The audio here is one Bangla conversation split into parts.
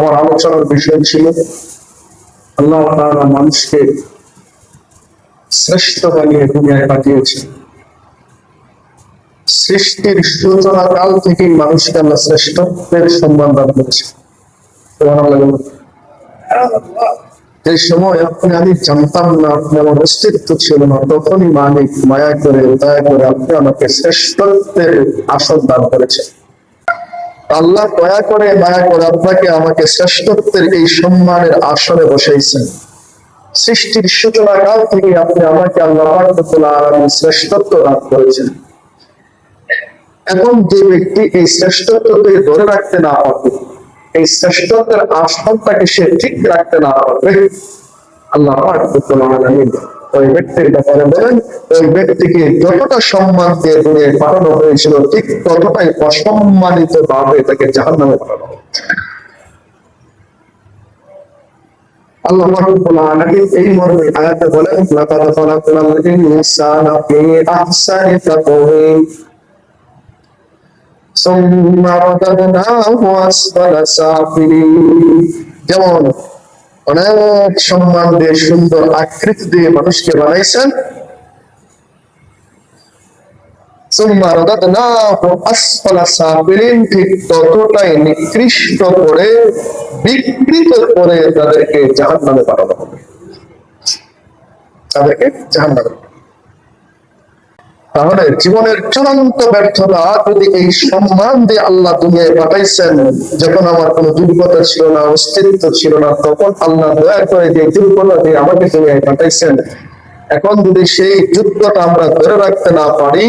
আমার আলোচনার বিষয় ছিল আল্লাহ তাআলা মানুষকে শ্রেষ্ঠ বানিয়ে দুনিয়ায় পাঠিয়েছে। সৃষ্টির সূচনা কাল থেকেই মানুষকে আল্লাহ শ্রেষ্ঠত্বের সম্মান দান করেছে। যে সময় আমি জানতাম না, আপনি আমার অস্তিত্ব ছিল না, তখনই মালিক মায়া করে দয়া করে আপনি আমাকে শ্রেষ্ঠত্বের আসন দান করেছেন। আল্লাহ দয়া করে মায়া করে আপনাকে আমাকে শ্রেষ্ঠত্বের এই সম্মানের আসনে বসাইছেন। সৃষ্টির সূচনা কাল থেকে আপনি আমাকে আল্লাহ শ্রেষ্ঠত্ব দান করেছেন। এখন যে ব্যক্তি এই শ্রেষ্ঠত্বকে ধরে রাখতে না পারবে, এই শ্রেষ্ঠত্বের আসনটাকে সে ঠিক রাখতে না পারবে, আল্লাহ ওই ব্যক্তির ব্যাপারে বলেন, ওই ব্যক্তিকে যতটা সম্মান দিয়ে দুনিয়ায় পাঠানো হয়েছিল ঠিক ততটাই অসম্মানিত ভাবে তাকে জাহান্নামে পাঠানো হচ্ছে। আল্লাহ রাব্বুল আলামিন এই মর্মে আয়াতে বলেন, লাকাদ খালাকনাল ইনসানা ফি আহসানি তাকওয়িম সুম্মা রাদাদনাহু আসফালা সাফিলিন। যেমন অনেক সম্মান দিয়ে সুন্দর আকৃতি দিয়ে মানুষকে বানাইছেন, সুম্মা রাদাদনাহু আসফালা সাফিলিন, ঠিক ততটাই নিকৃষ্ট করে বিকৃত করে তাদেরকে জাহান্নামে পাঠানো হবে, তাদেরকে জাহান্নামে। তাহলে জীবনের চূড়ান্ত ব্যর্থতা যদি এই সম্মান দিয়ে আল্লাহ দুনিয়ায় পাঠাইছেন, যখন আমার কোনো যোগ্যতা ছিল না, অস্তিত্ব ছিল না, তখন আল্লাহ দয়া করে যে যোগ্যতা দিয়ে আমাকে দুনিয়ায় পাঠাইছেন, এখন যদি সেই যোগ্যতা আমরা ধরে রাখতে না পারি,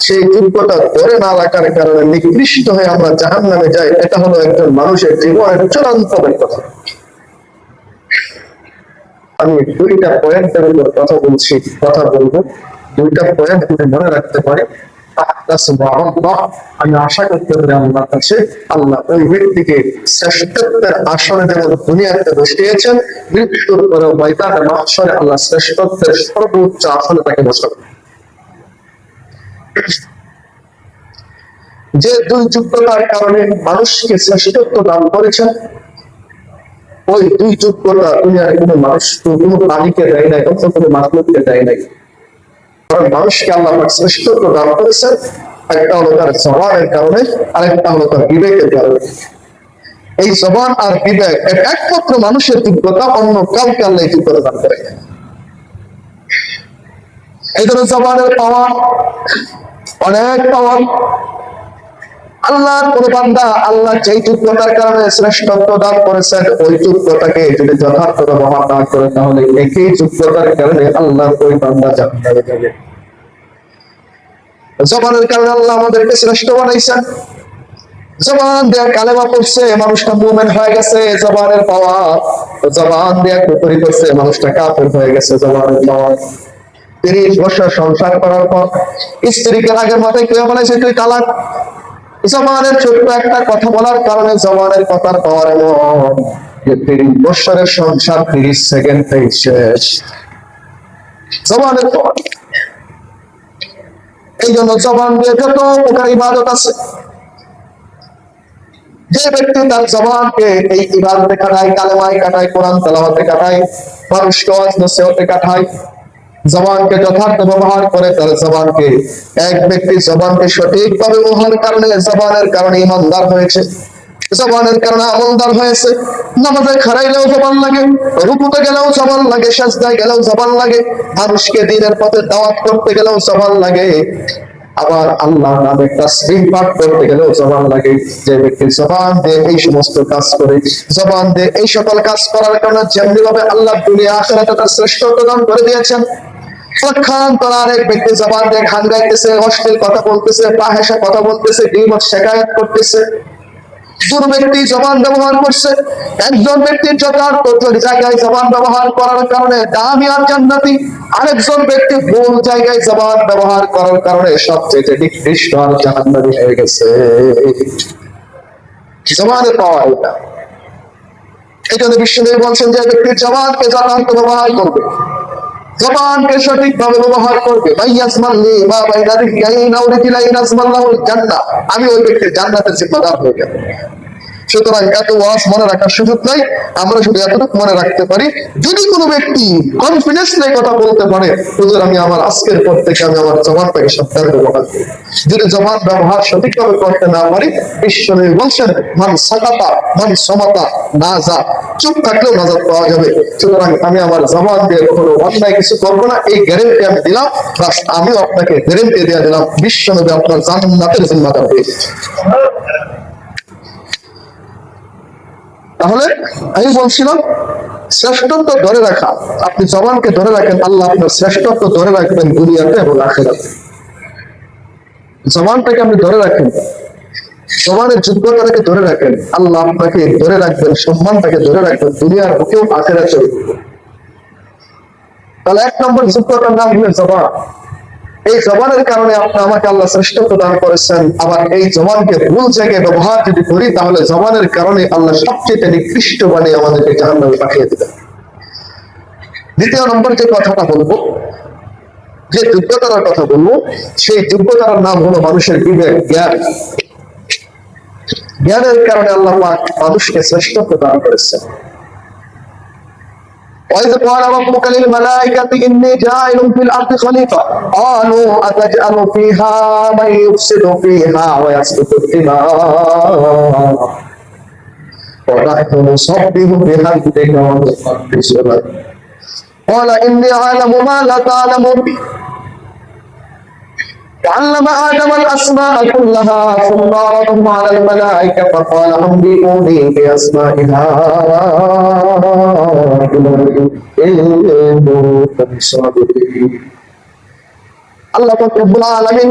সেই যোগ্যতা ধরে না রাখার কারণে নিকৃষ্ট হয়ে আমরা জাহান্নামে যাই, এটা হলো একজন মানুষের জীবনের চূড়ান্ত ব্যর্থতা। আমি দুইটা পয়েন্টের উপর কথা বলবো, দুইটা পয়েন্ট যদি মনে রাখতে পারে, আমি আশা করতে পারি আল্লাহর কাছে আল্লাহ ওই ব্যক্তিকে শ্রেষ্ঠত্বের আসনে যেমন দুনিয়াতে বসিয়েছেন, মৃত্যুর পরে ময়দানে মাহশরে আল্লাহ শ্রেষ্ঠত্বের সর্বোচ্চ আসনে তাকে বসাবেন। যে দুই যোগ্যতার কারণে মানুষকে শ্রেষ্ঠত্ব দান করেছেন, ওই দুই যোগ্যতা দুনিয়ার কোনো মানুষ কোনো প্রাণীকে দেয় নাই, অন্য কোনো মাখলুককে দেয় নাই। কারণ মানুষকে আল্লাহ শ্রেষ্ঠত্ব দান করেছেন, একটা হলো তার জবানের কারণে, আরেকটা হলো তার বিবেকের কারণে। এই জবান আর বিবেক একমাত্র মানুষের যোগ্যতা, অন্য কাউকে আল্লাহ যোগ্যতা দান করে। এই জন্য জবানের পাওয়া অনেক পাওয়া। আল্লাহর কোন বান্দা আল্লাহ যেই যোগ্যতার কারণে শ্রেষ্ঠত্ব দান করেছেন, ওই যোগ্যতাকে যদি যথার্থ ব্যবহার না করে, তাহলে একই যোগ্যতার কারণে আল্লাহর ওই বান্দা জান্নাতে যাবে। জবানের কারণে আল্লাহ আমাদেরকে শ্রেষ্ঠ বানাইছেন। জবান দিয়ে কালেমা পড়ছে, মানুষটা মুমিন হয়ে গেছে, জবানের পাওয়া। জবান দিয়ে কুফরি করছে, মানুষটা কাফের হয়ে গেছে, জবানের পাওয়া। 30 বছর সংসার করার পর স্ত্রীকে আগের মাথায় কেউ বলেছে তুই তালাক, জবানের ছোট্ট একটা কথা বলার কারণে জবানের কথার পাওয়ার এমন যে 30 বছরের সংসার 30 সেকেন্ডেই শেষ। জবানের পাওয়ার। এই জন্য জবান দিয়ে যত প্রকার ইবাদত আছে, যে ব্যক্তি তার জবানকে এই ইবাদতে কাটায়, কালেমায় কাটায়, কোরআন তেলাওয়াতে কাটায়, মানুষকে ওয়াজ নসিহতে কাটায়, জবানকে যথার্থ ব্যবহার করে, তার জবানকে এক ব্যক্তি জবানকে সঠিকভাবে ব্যবহার কারণে জবানের কারণে ইমানদার হয়েছে, জবানের কারণে আমলদার হয়েছে। নামাজে খাড়াইলেও জবান লাগে, রুকুতে গেলেও জবান লাগে, সাজদায় গেলেও জবান লাগে, মানুষকে দ্বীনের পথে দাওয়াত করতে গেলেও জবান লাগে, আবার আল্লাহর নামে তাসবিহ পাঠ করতে গেলেও জবান লাগে। যে ব্যক্তি জবান দিয়ে এই সমস্ত কাজ করে, জবান দিয়ে এই সকল কাজ করার কারণে যেমনি ভাবে আল্লাহ দুনিয়া আখিরাতে তার শ্রেষ্ঠত্ব দান করে দিয়েছেন, আরেক ব্যক্তি জবান দিয়ে গান গাইতেছে, অশ্লীল কথা বলতেছে, ফাহিশা কথা বলতেছে, গীবত শিকায়াত করতেছে, দুই ব্যক্তি জবান ব্যবহার করছে। একজন ব্যক্তির যথার্থ জায়গায় জবান ব্যবহার করার কারণে দামি আর জান্নাতি, আরেকজন ব্যক্তি ভুল জায়গায় জবান ব্যবহার করার কারণে সবচেয়ে নিকৃষ্ট আর জাহান্নামী হয়ে গেছে। জবানের পাওয়া এটা। এই জন্য বিশ্বনবী বলছেন যে ব্যক্তির জবানকে যথার্থ ব্যবহার করবে, জবানকে সঠিকভাবে ব্যবহার করবে, আমি ওই ব্যক্তির জান্নাতের জিম্মাদার হয়ে যাব। সুতরাং এত ওয়াজ মনে রাখার সুযোগ নাই, আমরা শুধু এতটুকু মনে রাখতে পারি, যদি কোনো ব্যক্তি কনফিডেন্স নিয়ে কথা বলতে পারে, হুজুর আমি আমার আজকের পর থেকে আমি আমার জবানটাকে সাবধানে ব্যবহার করি। যদি জবান ব্যবহার সঠিকভাবে করতে না পারি, বিশ্বনবী বলছেন মান সাকাতা মান সমাতা নাজা, চুপ থাকলেও নাজাত পাওয়া যাবে। সুতরাং আমি আমার জবান দিয়ে কখনো অন্যায় কিছু করবো না, এই গ্যারেন্টি আমি দিলাম। প্লাস আমিও আপনাকে গ্যারেন্টি দিয়ে দিলাম, বিশ্বনবী আপনার জান্নাতের জিম্মাদার হয়েছে। তাহলে আমি বলছিলাম শ্রেষ্ঠত্ব ধরে রাখা, আপনি জবানকে ধরে রাখেন, আল্লাহ আপনার শ্রেষ্ঠত্ব ধরে রাখবেন দুনিয়াতে এবং আখিরাতে। জবানটাকে আপনি ধরে রাখেন, জবানের যোগ্যতাটাকে ধরে রাখেন, আল্লাহ আপনাকে ধরে রাখবেন, সম্মানটাকে ধরে রাখবেন দুনিয়ার বুকেও আখিরাতেও। তাহলে এক নম্বর যোগ্যতার নাম হলো জবান। এই জবানের কারণে আপনি আমাকে আল্লাহ শ্রেষ্ঠত্ব দান করেছেন। আবার এই জবানকে ভুল জায়গায় ব্যবহার যদি করি, তাহলে জবানের কারণে আল্লাহ সবচেয়ে নিকৃষ্ট বানিয়ে আমাদেরকে জাহান্নামে পাঠিয়ে দেবেন। দ্বিতীয় নম্বর যে কথাটা বলবো, যে যোগ্যতার কথা বলবো, সেই যোগ্যতার নাম হলো মানুষের বিবেক, জ্ঞান। জ্ঞানের কারণে আল্লাহ পাক মানুষকে শ্রেষ্ঠত্ব দান করেছেন। وإذ قال ربك للملائكة إني جاعل في الأرض خليفة قالوا أتجعل فيها من يفسد فيها ويسفك الدماء ونحن نسبح بحمدك ونقدس لك قال إني أعلم ما لا تعلمون وعلم آدم الأسماء كلها ثم عرضهم على الملائكة فقال أنبئوني بأسماء هؤلاء إن كنتم صادقين। আল্লাহ পাক রব্বুল আলামিন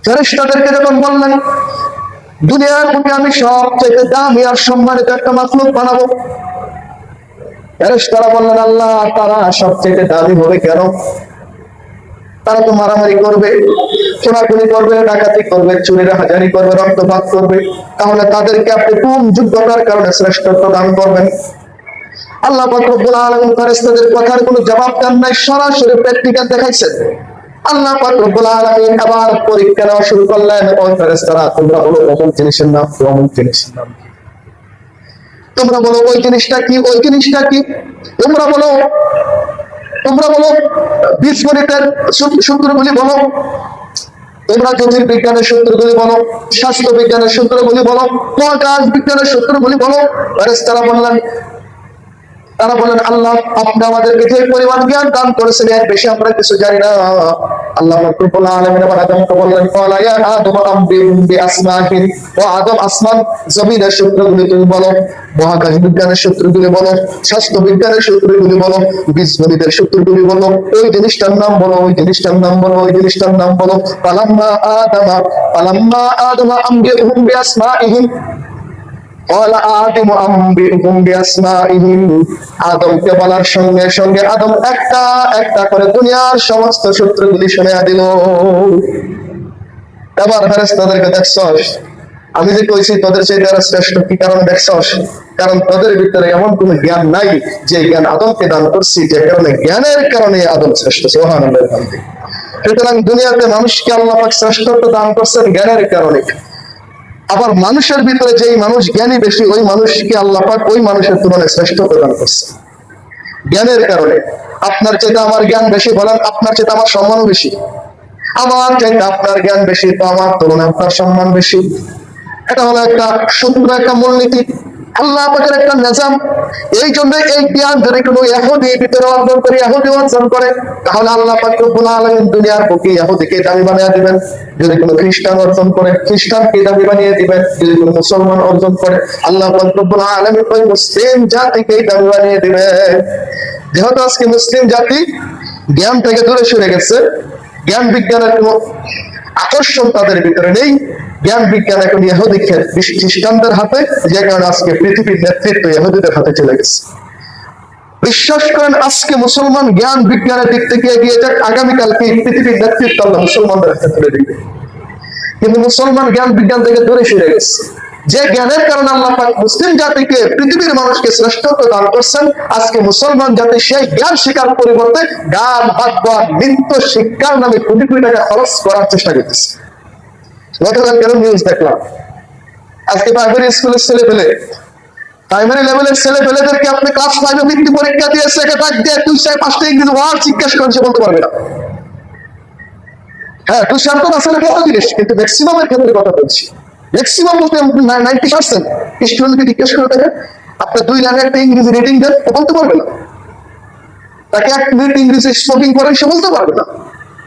ফেরেশতাদেরকে যখন বললেন দুনিয়ার বুকে আমি সবচেয়ে দামি আর সম্মানিত একটা মাখলুক বানাবো, ফেরেশতারা বললেন আল্লাহ তারা সবচেয়ে দামি হবে কেন? তারা তো মারামারি করবে, চোরাচুরি করবে, ডাকাতি করবে, চুরি হাজারি করবে, রক্তপাত করবে, তাহলে তাদেরকে আপনি কোন যোগ্যতার কারণে শ্রেষ্ঠত্ব দান করবেন? আল্লাহ পাক রব্বুল আলামিন ফেরেশতাদের কথার কোনো জবাব দেন নাই, সরাসরি প্র্যাকটিক্যাল দেখাইছেন। আল্লাহ পাক রব্বুল আলামিন আবার পরীক্ষা নেওয়া শুরু করলেন, ওই ফেরেশতারা তোমরা বলো অমুক জিনিসের নাম, অমুক জিনিসের নাম, তোমরা বলো ওই জিনিসটা কি, ওই জিনিসটা কি, তোমরা বলো বীজগণিতের সূত্রগুলি বলো, তোমরা জ্যোতির্বিজ্ঞানের সূত্রগুলি বলো, স্বাস্থ্য বিজ্ঞানের সূত্রগুলি বলো, মহাকাশ বিজ্ঞানের সূত্রগুলি বলো। তারা বলেন আল্লাহ আপনি আমাদেরকে যে পরিমাণ জ্ঞান দান করেছেন এর বেশি আমরা কিছু জানি না। আল্লাহ রব্বুল আলামিন আবার আদমকে বললেন ক্বালা ইয়া আদম আনবিহুম বিআসমাইহিম, ও আদম আসমান জমিনের সূত্রগুলি তুমি বলো, মহাকাশ বিজ্ঞানের সূত্রগুলি বলো, স্বাস্থ্য বিজ্ঞানের সূত্রগুলি বলো, বীজগণিতের সূত্রগুলি বলো, ওই জিনিসটার নাম বলো, ওই জিনিসটার নাম বলো, ওই জিনিসটার নাম বলো। ফালাম্মা আদামা আনবিহুম বিআসমাইহিম আদমকে বলার সঙ্গে সঙ্গে আদম একটা একটা করে দুনিয়ার সমস্ত সূত্রগুলি শুনিয়া দিল। এবার ফেরেশতাদেরকে দেখছস, আমি যে কইছি তোদের চেয়ে তারা শ্রেষ্ঠ, কি কারণে দেখছস? কারণ তোদের ভিতরে এমন কোন জ্ঞান নাই যে জ্ঞান আদমকে দান করছি, যে কারণে জ্ঞানের কারণে আদম শ্রেষ্ঠ। সুবহানাল্লাহ। সুতরাং দুনিয়াতে মানুষকে আল্লাহ পাক শ্রেষ্ঠত্ব দান করছেন জ্ঞানের কারণে। আবার মানুষের ভিতরে যেই মানুষ জ্ঞানী বেশি, ওই মানুষকে আল্লাহ পাক ওই মানুষের তুলনায় শ্রেষ্ঠত্ব দান করছে জ্ঞানের কারণে। আপনার চাইতে আমার জ্ঞান বেশি, বলেন আপনার চাইতে আমার সম্মানও বেশি। আমার চাইতে আপনার জ্ঞান বেশি, তো আমার তুলনায় আপনার সম্মান বেশি। এটা হলো একটা সূত্র, একটা মূলনীতি, আল্লাহ পাকের একটা নিজাম। এই জন্য এই জ্ঞান যদি কোনো ইহুদি ভিতরে অর্জন করে, ইহুদি অর্জন করে, তাহলে আল্লাহ পাক রব্বুল আলামিন দুনিয়ার বুকে ইহুদিকে দামি বানিয়ে দিবেন। যদি কোনো খ্রিস্টান অর্জন করে, খ্রিস্টানকে দামি বানিয়ে দিবেন। যদি কোনো মুসলমান অর্জন করে, আল্লাহ পাক রব্বুল আলামিন ওই মুসলিম জাতিকে দামি বানিয়ে দিবেন। যেহেতু আজকে মুসলিম জাতি জ্ঞান থেকে দূরে সরে গেছে, জ্ঞান বিজ্ঞানের কোনো আকর্ষণ তাদের ভিতরে নেই, জ্ঞান বিজ্ঞান এখন ইহুদি খ্রিস্টানদের হাতে, যে কারণে আজকে পৃথিবীর নেতৃত্ব ইহুদিদের হাতে চলে গেছে। বিশ্বাস করেন আজকে মুসলমান জ্ঞান বিজ্ঞানের দিক থেকে এগিয়ে যাক, আগামীকালকে পৃথিবীর নেতৃত্ব আল্লাহ মুসলমানদের হাতে তুলে দিবে। কিন্তু মুসলমান জ্ঞান বিজ্ঞান থেকে দূরে সরে গেছে, যে জ্ঞানের কারণে আল্লাহ পাক মুসলিম জাতিকে, পৃথিবীর মানুষকে শ্রেষ্ঠত্ব দান করছেন। আজকে মুসলমান জাতি সেই জ্ঞান শিক্ষার পরিবর্তে গান, বাদ্য, নৃত্য শিক্ষার নামে কোটি কোটি টাকা খরচ করার চেষ্টা করতেছে। গতকাল কেন নিউজ দেখলাম, আজকে প্রাইমারি লেভেলের ছেলে পেলেদেরকে আপনি ক্লাস 5 এ বৃত্তি পরীক্ষা দিয়ে সেকে টাক দিয়ে তুষার 5টা ইংরেজি ওয়ার্ড জিজ্ঞেস করেন, সে বলতে পারবে না। হ্যাঁ, তুষার তো আসলে বড় জিনিস, কিন্তু ম্যাক্সিমামের ক্ষেত্রে কথা বলছি। ম্যাক্সিমাম বলতে 90% স্টুডেন্টকে জিজ্ঞেস করে দেখেন, আপনার 2 লাখ একটা ইংরেজি রিডিং দেন, বলতে পারবে না। তাকে 1 মিনিট ইংরেজি স্পোকিং করেন, সে বলতে পারবে না।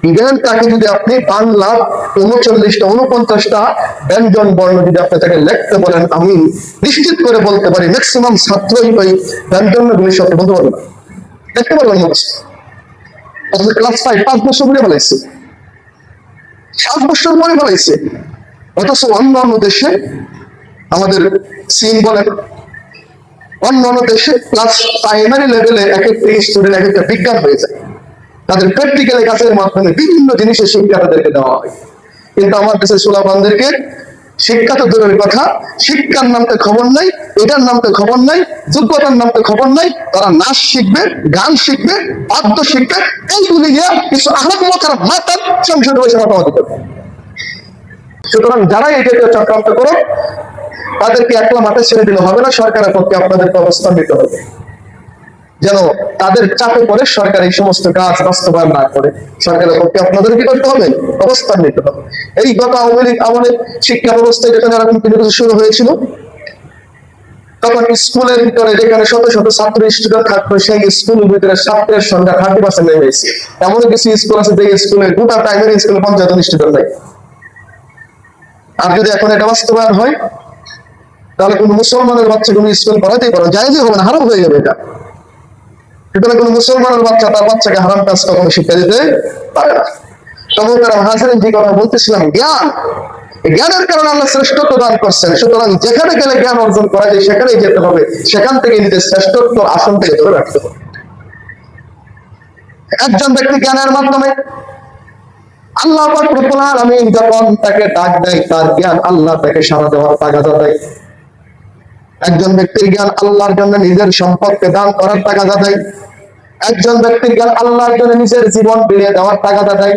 ইভেন তাকে যদি আপনি বাংলা 39টা 49টা ব্যঞ্জন বর্ণ যদি আপনি তাকে লিখতে বলেন, আমি নিশ্চিত করে বলতে পারি ম্যাক্সিমাম ছাত্রই ওই ব্যঞ্জনগুলি সব বলতে পারবে না, লিখতে পারবে না। অথচ ক্লাস 5 বছর পরে ফেলাইছে, 7 বছর পরে ফেলাইছে। অথচ অন্যান্য দেশে, আমাদের চীন বলেন, অন্যান্য দেশে ক্লাস প্রাইমারি লেভেলে এক একটা স্টুডেন্ট এক একটা বিজ্ঞান হয়ে যায়, তাদের প্র্যাকটিক্যাল কাজের মাধ্যমে বিভিন্ন জিনিসের শিক্ষা তাদেরকে দেওয়া হয়। কিন্তু আমার দেশের সোলাপানদেরকে শিক্ষা তো দূরের কথা, শিক্ষার নামতে খবর নাই, এটার নামতে খবর নাই, যোগ্যতার নামতে খবর নাই। তারা নাচ শিখবে, গান শিখবে, বাদ্য শিখবে, এইগুলি নিয়ে কিছু আহত মাথার মাথার সংসদে বসে মাতামাতি করবে। সুতরাং যারাই এটা চক্রান্ত করো, তাদেরকে একলা মাঠে ছেড়ে দিলে হবে না, সরকারের পক্ষে আপনাদেরকে অবস্থান নিতে হবে, যেন তাদের চাপে পড়ে সরকার এই সমস্ত কাজ বাস্তবায়ন না করে। সরকারের পক্ষে আপনাদের কি করতে হবে? অবস্থান নিতে হবে। এই গত আওয়ামী লীগ আমাদের শিক্ষা ব্যবস্থায় যেখানে এরকম কিছু শুরু হয়েছিল, তখন স্কুলের ভিতরে যেখানে শত শত ছাত্র স্টুডেন্ট থাকতো, সেই স্কুলের ভিতরে ছাত্রের সংখ্যা 30% নেমে গেছে। এমন কিছু স্কুল আছে যে স্কুলে গোটা প্রাইমারি স্কুলে 50 জন স্টুডেন্ট নাই। আর যদি এখন এটা বাস্তবায়ন হয়, তাহলে কোন মুসলমানের বাচ্চা কোন স্কুল পড়াতেই পারে, জায়েজই হবে না, হারাম হয়ে যাবে এটা। সুতরাং কোন মুসলমানের বাচ্চা তার বাচ্চাকে হারাম কাজ কখনো শিক্ষা দিতে পারে না। তখন হাজারের যে কথা বলতেছিলাম, জ্ঞানের কারণে আল্লাহ শ্রেষ্ঠত্ব দান করছেন। সুতরাং যেখানে গেলে জ্ঞান অর্জন করা যায় সেখানেই যেতে হবে, সেখান থেকে নিজের শ্রেষ্ঠত্ব আসন থেকে ধরে রাখতে হবে। একজন ব্যক্তি জ্ঞানের মাধ্যমে আল্লাহ পাক রব্বুল আলামিন যখন তাকে ডাক দেয়, তার জ্ঞান আল্লাহ তাকে সাড়া দেওয়ার তাগাদা দেয়। একজন ব্যক্তির জ্ঞান আল্লাহর জন্য নিজের সম্পদকে দান করার তাগাদা দেয়। একজন ব্যক্তির জ্ঞান আল্লাহর জন্য নিজের জীবন বিলিয়ে দেওয়ার তাগাদা দেয়।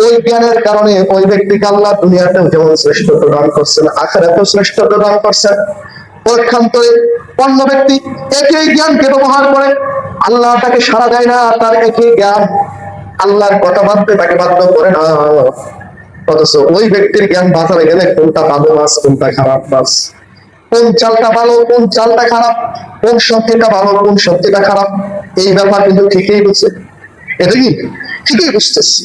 ওই জ্ঞানের কারণে ওই ব্যক্তিকে আল্লাহ দুনিয়াতেও যেমন শ্রেষ্ঠত্ব দান করছেন, আখিরাতেও শ্রেষ্ঠত্ব দান করছেন। পক্ষান্তরে অন্য ব্যক্তি একই জ্ঞানকে ব্যবহার করে, আল্লাহ তাকে সাড়া দেয় না, তার একই জ্ঞান আল্লাহর কথা মানতে তাকে বাধ্য করে না। অথচ ওই ব্যক্তির জ্ঞান বাজারে গেলে কোনটা ভালো মাছ, কোনটা খারাপ মাছ, কোন চালটা ভালো, কোন চালটা খারাপ, কোন সত্যিটা ভালো, কোন সত্যিটা খারাপ, এই ব্যাপার কিন্তু ঠিকই বুঝছে। এটা কি ঠিকই বুঝতেছি।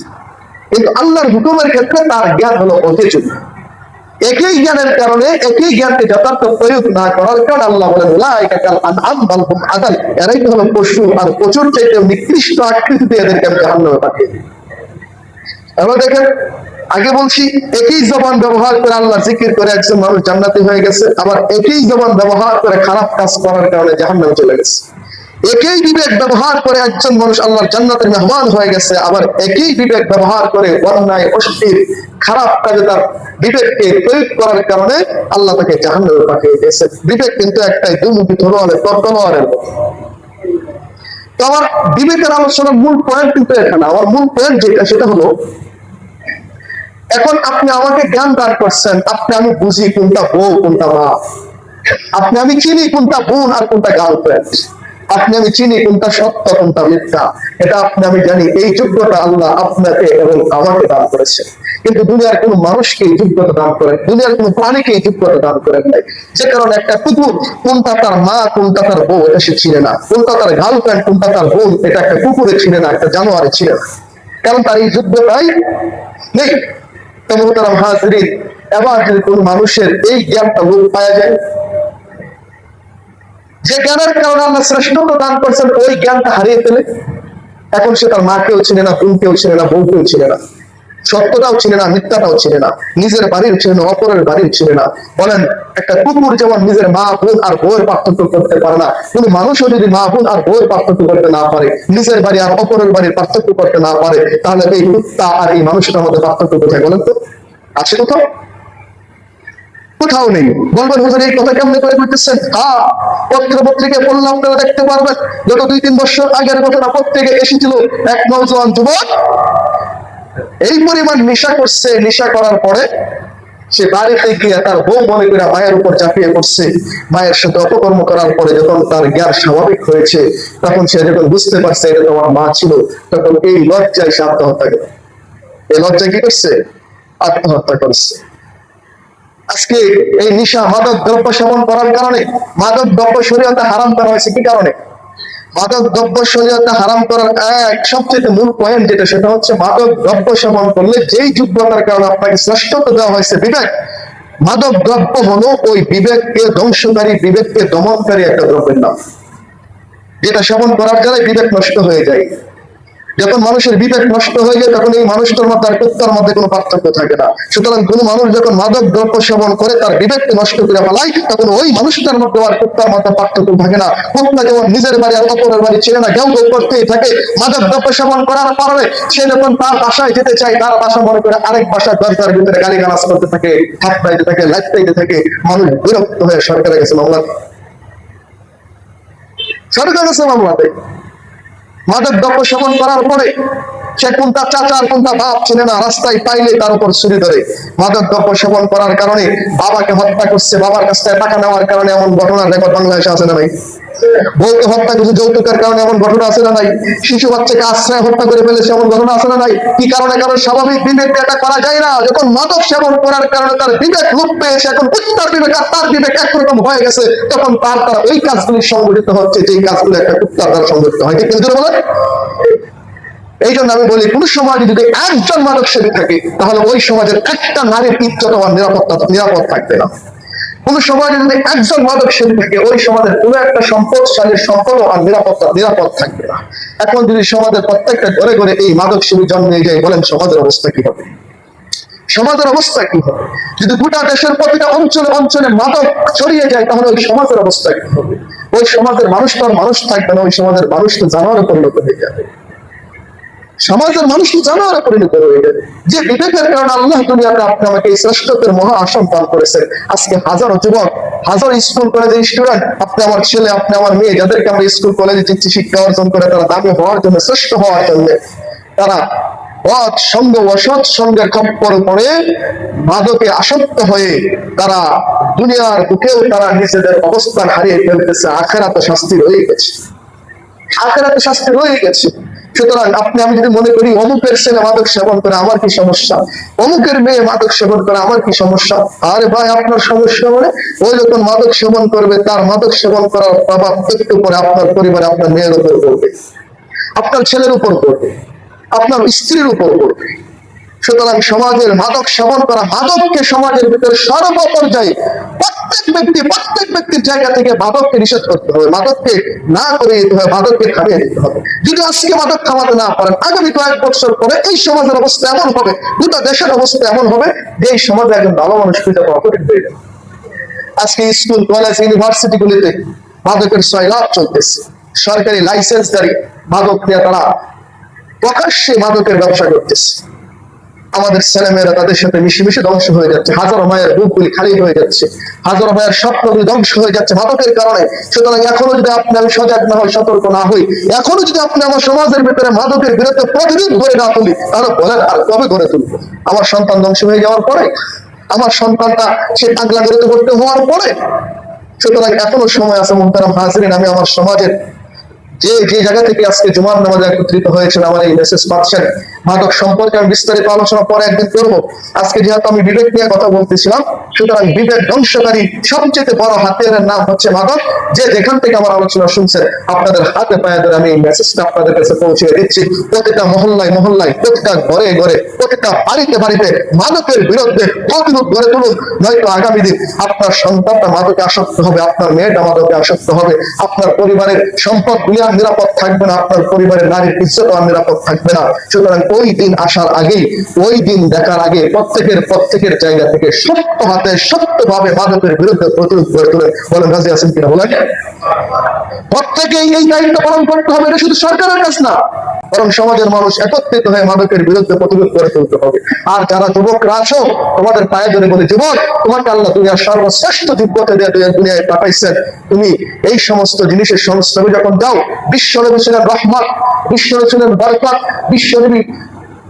কিন্তু আল্লাহর হুকুমের ক্ষেত্রে তার জ্ঞান হলো অকেজু। একই জ্ঞানের কারণে একই জ্ঞানকে যথার্থ প্রয়োগ না করার কারণে আল্লাহ বলেন, উলাইকা কাল আনআম বাল হুম আদাল, এরাই তো হলো পশু, আর পশুর চাইতে নিকৃষ্ট আকৃতিতে এদেরকে আমি জাহান্নামে পাঠিয়ে দিই। আমরা দেখেন, আগে বলছি একই জবান ব্যবহার করে আল্লাহ জিকির করে একজন মানুষ জান্নাতি হয়ে গেছে, আবার একই জবান ব্যবহার করে খারাপ কাজ করার কারণে জাহান্নামে চলে গেছে। একই বিবেক ব্যবহার করে একজন মানুষ আল্লাহর জান্নাতের মেহমান হয়ে গেছে, আবার একই বিবেক ব্যবহার করে অন্যায় অশ্লীল খারাপ কাজে তার বিবেককে প্রয়োগ করার কারণে আল্লাহ তাকে জাহান্নামে পাঠিয়ে দিয়েছে। বিবেক কিন্তু একটাই, দুমুখী তলোয়ারের মতো। তো আমার বিবেকের আলোচনার মূল পয়েন্ট কিন্তু এখানে, আমার মূল পয়েন্ট যেটা সেটা হলো, এখন আপনি আমাকে জ্ঞান দান করছেন, আপনি আমি বুঝি কোনটা বউ কোনটা মা, আপনি আমি চিনি কোনটা বোন আর কোনটা গার্লফ্রেন্ড, আপনি আমি চিনি কোনটা সত্য কোনটা মিথ্যা, এটা আপনি আমি জানি। এই যোগ্যতা আল্লাহ আপনাকে এবং আমাকে দান করেছে। কিন্তু দুনিয়ার কোন মানুষকে এই যোগ্যতা দান করেন, দুনিয়ার কোন প্রাণীকে এই যোগ্যতা দান করেন নাই। যে কারণে একটা কুকুর কোনটা তার মা কোনটা তার বউ এটা সে চিনে না, কোনটা তার গার্লফ্রেন্ড কোনটা তার বোন এটা একটা কুকুরে চিনে না, একটা জানোয়ারে চিনে না, কারণ তার এই যোগ্যতাই নেই। মোহতারাম হাজরিন, এবার যদি কোন মানুষের এই জ্ঞানটা লোপ পাওয়া যায়, যে জ্ঞানের কারণে আল্লাহ শ্রেষ্ঠত্ব দান করছেন, ওই জ্ঞানটা হারিয়ে ফেলে, এখন সে তার মাকেও চিনে না, বোনকেও চিনে না, বউকেও চিনে না, সত্যটাও চিনে না, মিথ্যাটাও চিনে না, নিজের বাড়ির চিনে না, অপরের বাড়ির চিনে না। বলেন, একটা কুকুর যেমন নিজের মা বোন আর বউয়ের পার্থক্য করতে পারে না, কোন মানুষও যদি মা বোন আর বউয়ের পার্থক্য করতে না পারে, নিজের বাড়ি আর অপরের বাড়ির পার্থক্য করতে না পারে, তাহলে এই কুত্তা আর এই মানুষটার মধ্যে পার্থক্য কোথায় বলেন তো? আছে কোথাও? কোথাও নেই। বলবেন হুজুর এই কথা কেমনে করে করতেছেন? পত্রিকায় পড়লে আপনারা দেখতে পারবেন, গত 2-3 বছর আগের ঘটনা, পত্রিকায় এসেছিল এক নওজোয়ান যুবক এই পরিমাণ নেশা করছে, নেশা করার পরে সে বাড়িতে গিয়ে তার বউ মনে করে মায়ের উপর চাপিয়ে পড়ছে। মায়ের সাথে অপকর্ম করার পরে যখন তার জ্ঞান স্বাভাবিক হয়েছে, তখন সে যখন বুঝতে পারছে এটা তোমার মা ছিল, তখন এই লজ্জায় সে আত্মহত্যা করে। এই লজ্জায় কি করছে? আত্মহত্যা করছে। আজকে এই নিশা মাদক দ্রব্য সেবন করার কারণে, মাদক দ্রব্য শরীয়তে হারাম করা হয়েছে কি কারণে? মাদক দ্রব্য শরীয়তে হারাম করার এক সবচেয়ে মূল পয়েন্ট যেটা, সেটা হচ্ছে মাদক দ্রব্য সেবন করলে যেই যোগ্যতার কারণে আপনাকে শ্রেষ্ঠত্ব দেওয়া হয়েছে বিবেক, মাদক দ্রব্য হলো ওই বিবেককে ধ্বংসকারী, বিবেককে দমনকারী একটা দ্রব্যের নাম, যেটা সেবন করার দ্বারা বিবেক নষ্ট হয়ে যায়। যখন মানুষের বিবেক নষ্ট হয়ে যায়, তখন এই মানুষটার মধ্যে আর কুত্তার মধ্যে কোনো পার্থক্য থাকে না। সুতরাং কোনো মানুষ যখন মাদক দ্রব্য সেবন করে তার বিবেককে নষ্ট করে ফেলায়, তখন ওই মানুষটার মধ্যে আর কুত্তার মধ্যে পার্থক্য থাকে না। কুত্তা যেমন নিজের বাড়ি আর অপরের বাড়ি ছেড়ে না কেউ কেউ করতেই থাকে, মাদক দ্রব্য সেবন করার কারণে সে যখন তার বাসায় যেতে চায়, তার বাসা মনে করে আরেক বাসার দরজার ভিতরে গালিগালাজ করতে থাকে, হাত পাইতে থাকে, লাইট পাইতে থাকে। মানুষ বিরক্ত হয়ে সরকারের কাছে মামলা, সরকারের কাছে মামলা দেয়। মাদক দ্রব্য সেবন করার পরে সে কোনটা চাচা আর কোনটা বাপ ছেলে না, রাস্তায় পাইলে তার উপর ছুরি ধরে। মাদক দ্রব্য সেবন করার কারণে বাবাকে হত্যা করছে, বাবার কাছ থেকে টাকা নেওয়ার কারণে এমন ঘটনার রেকর্ড বাংলাদেশে আছে না ভাই? বউকে হত্যা করছে যৌতুকের কারণে, এমন ঘটনা আছে না নাই? শিশু বাচ্চাকে আশ্রয় হত্যা করে ফেলেছে, এমন ঘটনা আছে না নাই? কি কারণে? কারণ স্বাভাবিক বিবেক এটা করা যায় না। যখন মাদক সেবন করার কারণে তার বিবেক লোপ পেয়েছে, এখন কুত্তার বিবেক আর তার বিবেক একরকম হয়ে গেছে, তখন তার ওই কাজগুলি সংগঠিত হচ্ছে যে কাজগুলো একটা কুত্তার দ্বারা সংগঠিত হয়। ঠিক কিন্তু বলে, এই জন্য আমি বলি, কোন সমাজে যদি একজন মাদক সেবী থাকে, তাহলে ওই সমাজের একটা নারীর ইজ্জত আর নিরাপদ থাকবে না। কোন সমাজে যদি একজন মাদক সেবী থাকে, ওই সমাজের কোন একটা সম্পদশালীর সম্পদ আর নিরাপদ থাকবে না। এখন যদি সমাজের প্রত্যেকটা ঘরে ঘরে এই মাদক সেবী জন্মে যায়, বলেন সমাজের অবস্থা কি হবে? সমাজের অবস্থা কি হবে? যদি গোটা দেশের প্রতিটা অঞ্চলে অঞ্চলে মাদক ছড়িয়ে যায়, তাহলে ওই সমাজের অবস্থা কি হবে? ওই সমাজের মানুষ তো আর মানুষ থাকবে না, ওই সমাজের মানুষ তো জানোয়ারে পরিণত হয়ে যাবে। সমাজের মানুষ জানোয়ারে পরিণত হয়ে যাবে। যে বিবেকের কারণে আল্লাহ দুনিয়াতে আপনি আমাকে এই শ্রেষ্ঠত্বের মহা আসন পান করেছেন। আজকে হাজারো যুবক, হাজারো স্কুল কলেজের স্টুডেন্ট, আপনি আমার ছেলে, আপনি আমার মেয়ে, যাদেরকে আমরা স্কুল কলেজে দিচ্ছি শিক্ষা অর্জন করে, তারা দামি হওয়ার জন্য, শ্রেষ্ঠ হওয়ার জন্য, তারা অসৎ সঙ্গ, অসৎ সঙ্গের খপ্পরে পড়ে মাদকে আসক্ত হয়ে তারা দুনিয়ার বুকেও তারা নিজেদের অবস্থান হারিয়ে ফেলতেছে। আখেরাতে শাস্তি রয়ে গেছে, আখেরাতে শাস্তি রয়ে গেছে। সুতরাং আপনি আমি যদি মনে করি অমুকের ছেলে মাদক সেবন করে আমার কি সমস্যা, অমুকের মেয়ে মাদক সেবন করে আমার কি সমস্যা, আরে ভাই আপনার সমস্যা মানে ওই যখন মাদক সেবন করবে, তার মাদক সেবন করার প্রভাব একটু পরে আপনার পরিবারে, আপনার মেয়ের উপর পড়বে, আপনার ছেলের উপর পড়বে, আপনার স্ত্রীর উপর পড়বে। সুতরাং সমাজের মাদক সেবন করা, মাদককে সমাজের ভিতরে সর্বপর্যায়ে প্রত্যেক ব্যক্তির জায়গা থেকে মাদককে নিষেধ করতে হবে, মাদককে না করে দিতে হবে, মাদককে থামিয়ে দিতে হবে। যদি আজকে মাদক থামাতে না পারেন, আগামী কয়েক বছর পরে এই সমাজের অবস্থা এমন হবে, গোটা দেশের অবস্থা এমন হবে যে এই সমাজে একজন ভালো মানুষ খুঁজে পাওয়া কঠিন হয়ে যাবে। আজকে স্কুল, কলেজ, ইউনিভার্সিটি গুলিতে মাদকের সয়লাভ চলতেছে। সরকারি লাইসেন্সধারী মাদক নিয়ে তারা প্রকাশ্যে মাদকের ব্যবসা করতেছে। আমাদের ছেলেমেয়েরা তাদের সাথে মিশে মিশে ধ্বংস হয়ে যাচ্ছে, হাজারো মায়ের বুকগুলি খালি হয়ে যাচ্ছে, হাজারো মায়ের স্বপ্নগুলি ধ্বংস হয়ে যাচ্ছে মাদকের কারণে। সুতরাং এখনো যদি আপনি আমি সজাগ না হই, সতর্ক না হই, এখনো যদি আপনি আমার সমাজের ভিতরে মাদকের বিরুদ্ধে প্রতিরোধ গড়ে না তুলি, তাহলে বলেন আর কবে গড়ে তুলবো? আমার সন্তান ধ্বংস হয়ে যাওয়ার পরে, আমার সন্তানটা সে পাগলা গড়ে করতে হওয়ার পরে। সুতরাং এখনো সময় আছে মুহতারাম হাজিরিন। আমি আমার সমাজের যে জায়গা থেকে আজকে জুমার নামাজে একত্রিত হয়েছেন, আমার এই মেসেজ পাচ্ছেন, মাদক সম্পর্কে আমি বিস্তারিত আলোচনা পরে একদিন করবো। আজকে যেহেতু আমি বিবেক নিয়ে কথা বলতেছিলাম, সুতরাং বিবেক ধ্বংসকারী সবচেয়ে বড় হাতিয়ারের নাম হচ্ছে মাদক। যে যেখান থেকে আমার আলোচনা শুনছেন, আপনাদের হাতে পায়ে ধরে আমি এই মেসেজটা আপনাদের কাছে পৌঁছে দিচ্ছি। প্রতিটা মহল্লায় মহল্লায়, প্রতিটা ঘরে ঘরে, প্রতিটা বাড়িতে বাড়িতে মাদকের বিরুদ্ধে প্রতিরোধ গড়ে তুলুন। নয়তো আগামী দিন আপনার সন্তানটা মাদকে আসক্ত হবে, আপনার মেয়েটা মাদকে আসক্ত হবে, আপনার পরিবারের সম্পদ গুলি আর নিরাপদ থাকবে না, আপনার পরিবারের নারীর ইজ্জত আর নিরাপদ থাকবে না। সুতরাং ওই দিন আসার আগেই, ওই দিন দেখার আগে প্রত্যেকের জায়গা থেকে সত্য হাতে সত্যভাবে মাদকের বিরুদ্ধে প্রতিরোধ গড়ে তুলে বলেন, রাজি আছেন কিনা বলেন? প্রত্যেকেই এই দায়িত্ব পালন করতে হবে। এটা শুধু সরকারের কাজ না, বরং সমাজের মানুষ একত্রিত হয়ে মাদকের বিরুদ্ধে প্রতিরোধ করে তুলতে হবে। আর যারা যুবকরা আছো, তোমাদের পায়ে ধরে বলে, যুবক, তোমাকে আল্লাহ দুনিয়ার সর্বশ্রেষ্ঠ যোগ্যতা দিয়ে দুনিয়ায় পাঠাইছেন। তুমি এই সমস্ত জিনিসের সংস্রবে যখন যাও, বিশ্বনবী ছিলেন রহমত, বিশ্বনবী ছিলেন বরকত, বিশ্বনবী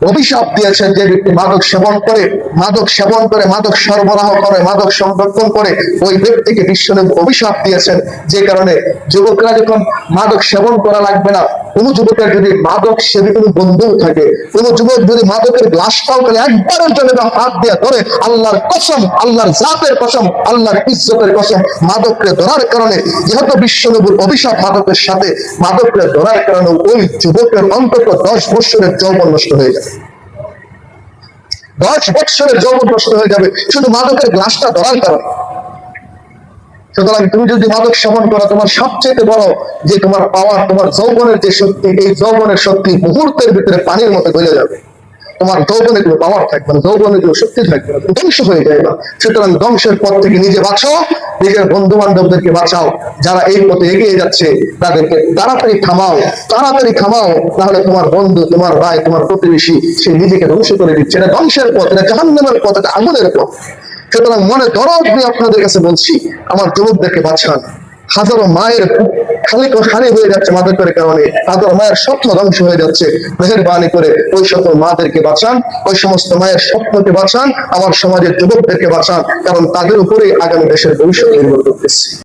অভিশাপ দিয়েছেন, যে ব্যক্তি মাদক সেবন করে, মাদক সরবরাহ করে, মাদক সংরক্ষণ করে, ওই ব্যক্তিকে বিশ্বনবী অভিশাপ দিয়েছেন। যে কারণে যুবকরা যখন মাদক সেবন করা লাগবে না, কোন যুবকের যদি মাদক সেবী কোনো বন্ধু থাকে, কোন যুবক যদি মাদকের গ্লাসটাও করে একবারের জন্য হাত দিয়ে ধরে, আল্লাহর কসম, আল্লাহর জাতের কসম, আল্লাহর ইজ্জতের কসম, মাদককে ধরার কারণে, যেহেতু বিশ্বনবীর অভিশাপ মাদকের সাথে, মাদককে ধরার কারণে ওই যুবকের অন্তত 10 বছরের যৌবন নষ্ট হয়ে যাবে। 10 বছরের যৌবন নষ্ট হয়ে যাবে শুধু মাদকের গ্লাসটা ধরার কারণে। সুতরাং তুমি যদি মাদক সেবন করো, তোমার সবচেয়ে বড় যে তোমার পাওয়ার, তোমার যৌবনের যে শক্তি, এই যৌবনের শক্তি মুহূর্তের ভিতরে পানির মতো গলে যাবে। তোমার যৌবনে কোনো পাওয়ার থাকবে না, যৌবনে কোনো শক্তি থাকবে না, ধ্বংস হয়ে যাবে না। সুতরাং ধ্বংসের পথ থেকে নিজে বাঁচাও, নিজের বন্ধু বান্ধবদেরকে বাঁচাও। যারা এই পথে এগিয়ে যাচ্ছে তাদেরকে তাড়াতাড়ি থামাও, তাহলে তোমার বন্ধু, তোমার ভাই, তোমার প্রতিবেশী সে নিজেকে ধ্বংস করে দিচ্ছে। এটা ধ্বংসের পথ, এটা জাহান্নামের পথ, এটা আগুনের পথ। সুতরাং মনে দরদ নিয়ে আপনাদের কাছে বলছি, আমার যুবকদেরকে বাঁচান। হাজারো মায়ের খালি হয়ে যাচ্ছে মাদকের কারণে, হাজারো মায়ের স্বপ্ন ধ্বংস হয়ে যাচ্ছে। মেহেরবানি করে ওই সকল মাদেরকে বাঁচান, ওই সমস্ত মায়ের স্বপ্নকে বাঁচান, আমার সমাজের যুবকদেরকে বাঁচান, কারণ তাদের উপরেই আগামী দেশের ভবিষ্যৎ নির্ভর করতেছে।